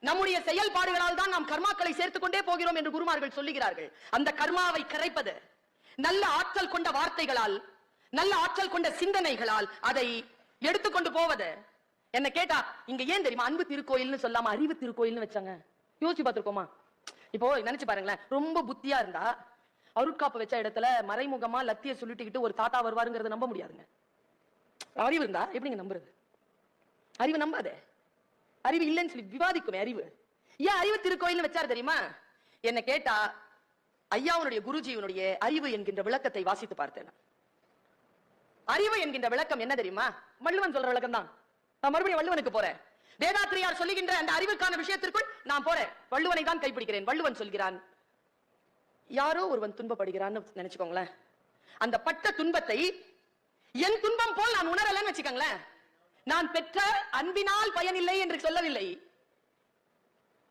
நம்முடைய செயல்பாடுகளால் தான் நாம் கர்மாக்களை சேர்த்துக் கொண்டே போகிறோம் என்று குருமார்கள் சொல்லுகிறார்கள். அந்த கர்மாவை கரைப்பது நல்ல ஆற்றல் கொண்ட வார்த்தைகளால், நல்ல ஆற்றல் கொண்ட சிந்தனைகளால் அதை எடுத்துக்கொண்டு போவது. என்ன கேட்டா இங்க ஏன் தெரியுமா அன்பு திருக்கோயில்னு சொல்லாம அறிவு திருக்கோயில்னு வச்சாங்க? யோசிச்சு பார்த்திருக்கோமா? இப்போ நினைச்சு பாருங்களேன், ரொம்ப புத்தியா இருந்தா அருட்காப்பு வச்ச இடத்துல மறைமுகமா லத்திய சொல்லிட்டுக்கிட்டு ஒரு தாத்தா வருவாருங்கிறத நம்ப முடியாதுங்க. அறிவு இருந்தா எப்படிங்க நம்புறது? அறிவு நம்பாதே. அறிவு இல்லைன்னு சொல்லி விவாதிக்குமே அறிவு. ஏன் அறிவு திருக்கோயில் வச்சாரு தெரியுமா? என்ன கேட்டா ஐயாவுடைய குருஜியினுடைய அறிவு என்கின்ற விளக்கத்தை வாசித்து பார்த்தேன். அறிவு என்கின்ற விளக்கம் என்ன தெரியுமா? வள்ளுவன் சொல்ற விளக்கம் தான். நான் மறுபடியும் வள்ளுவனுக்கு போறேன். வேதாத்திரியார் சொல்லுகின்ற அந்த அறிவுக்கான விஷயத்திற்குள் நான் போறேன். வள்ளுவனை தான் கைப்பிடிக்கிறேன். வள்ளுவன் சொல்கிறான், யாரோ ஒருவன் துன்பப்படுகிறான்னு நினைச்சுக்கோங்களேன். அந்த பட்ட துன்பத்தை என் துன்பம் போல் நான் உணரலன்னு வச்சுக்கோங்களேன். நான் பெற்ற அன்பினால் பயனில்லை என்று சொல்லவில்லை.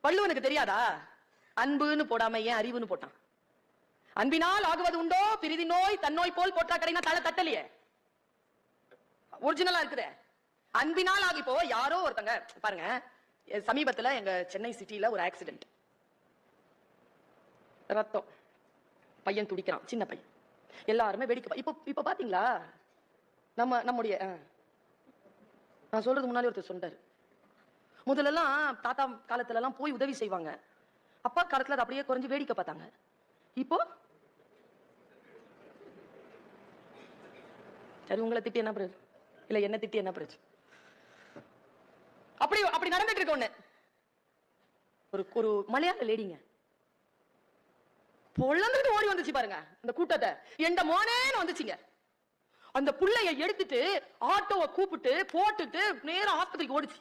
வள்ளுவனுக்கு தெரியாதா? அன்புன்னு போடாம ஏன் அறிவுன்னு போட்டான்? அன்பினால் ஆகுவது உண்டோ பிரிதி நோய் தன்னோய் போல் போற்றா கடைனா தலை தட்டலையே. ஒரிஜினலா இருக்குதே. அன்பினால் ஆகி போ. யாரோ ஒருத்தங்க பாருங்க, சமீபத்துல எங்க சென்னை சிட்டில ஒரு ஆக்சிடென்ட். ரத்தம், பையன் துடிக்கிறான், சின்ன பையன். எல்லாருமே வேடிக்கை. இப்ப பாத்தீங்களா நம்முடைய நான் சொல்றது முன்னாடி ஒருத்தர் சொன்னார், முதல்ல எல்லாம் தாத்தா காலத்துல எல்லாம் போய் உதவி செய்வாங்க, அப்பா காலத்துல அது அப்படியே குறைஞ்சு வேடிக்கை பார்த்தாங்க. இப்போ சரி, உங்களை திட்டி என்ன பிரச்சனை? இல்ல என்ன திட்டி என்ன பிரச்சனை? அப்படி நடந்துட்டு இருக்க ஒண்ணு. ஒரு மலையாள லேடிங்க பொழந்துட்டு ஓடி வந்துச்சு பாருங்க இந்த கூட்டத்தை. எந்த மோனேன்னு வந்துச்சுங்க. அந்த புள்ளைய எடுத்துட்டு ஆட்டோவை கூப்பிட்டு போட்டுட்டு நேரம் ஆஸ்பத்திரிக்கு ஓடிச்சு.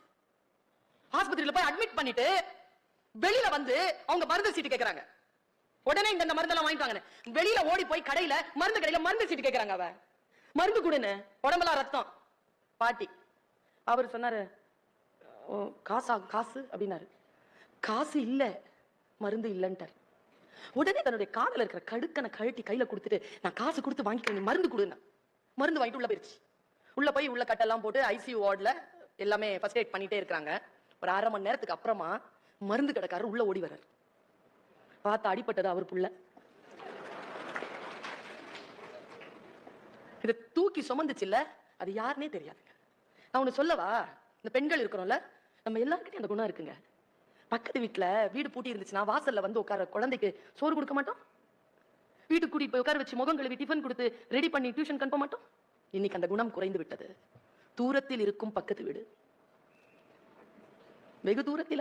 ஆஸ்பத்திரியில போய் அட்மிட் பண்ணிட்டு வெளியில வந்து அவங்க மருந்து சீட்டு கேக்குறாங்க. உடனே இந்த மருந்தெல்லாம் வாங்கிட்டாங்க. வெளியில ஓடி போய் கடையில மருந்து கடையில மருந்து சீட்டு கேக்குறாங்க. அவ மருந்து கொடுன்னு, உடம்பெல்லாம் ரத்தம். பாட்டி அவர் சொன்னாரு, காசு அப்படின்னாரு. காசு இல்ல, மருந்து இல்லன்ட்டார். உடனே தன்னுடைய காதல இருக்கிற கடுக்கனை கழட்டி கையில கொடுத்துட்டு, நான் காசு கொடுத்து வாங்கிக்கிறேன், மருந்து கொடுன்னா. மருந்து வாங்கிட்டு உள்ள போயிருச்சு. உள்ள போய் உள்ள கட்டெல்லாம் போட்டு ஐசியூ வார்டுல எல்லாமே ஃபர்ஸ்ட் எய்ட் பண்ணிட்டே இருக்காங்க. ஒரு 1/2 மணி நேரத்துக்கு அப்புறமா மருந்து கடைக்காரர் உள்ள ஓடி வர்றாரு. பார்த்தா அடிப்பட்டது அவர் புள்ள. இதை தூக்கி சுமந்துச்சு இல்ல, அது யாருன்னே தெரியாதுங்க. நான் ஒண்ணு சொல்லவா, இந்த பெண்கள் இருக்கிறோம்ல, நம்ம எல்லாருக்கிட்டையும் அந்த குணம் இருக்குங்க. பக்கத்து வீட்டுல வீடு பூட்டி இருந்துச்சுன்னா வாசல்ல வந்து உட்கார குழந்தைக்கு சோறு கொடுக்க மாட்டோம். வீட்டுக்கு கூட்டிட்டு போய் உட்கார வச்சு முகம் கழுவி டிஃபன் கொடுத்து ரெடி பண்ணி டியூஷன் அனுப்ப மாட்டோம். இன்னைக்கு அந்த குணம் குறைந்து விட்டது. தூரத்தில் இருக்கும் பக்கத்து வீடு, வெகு தூரத்தில்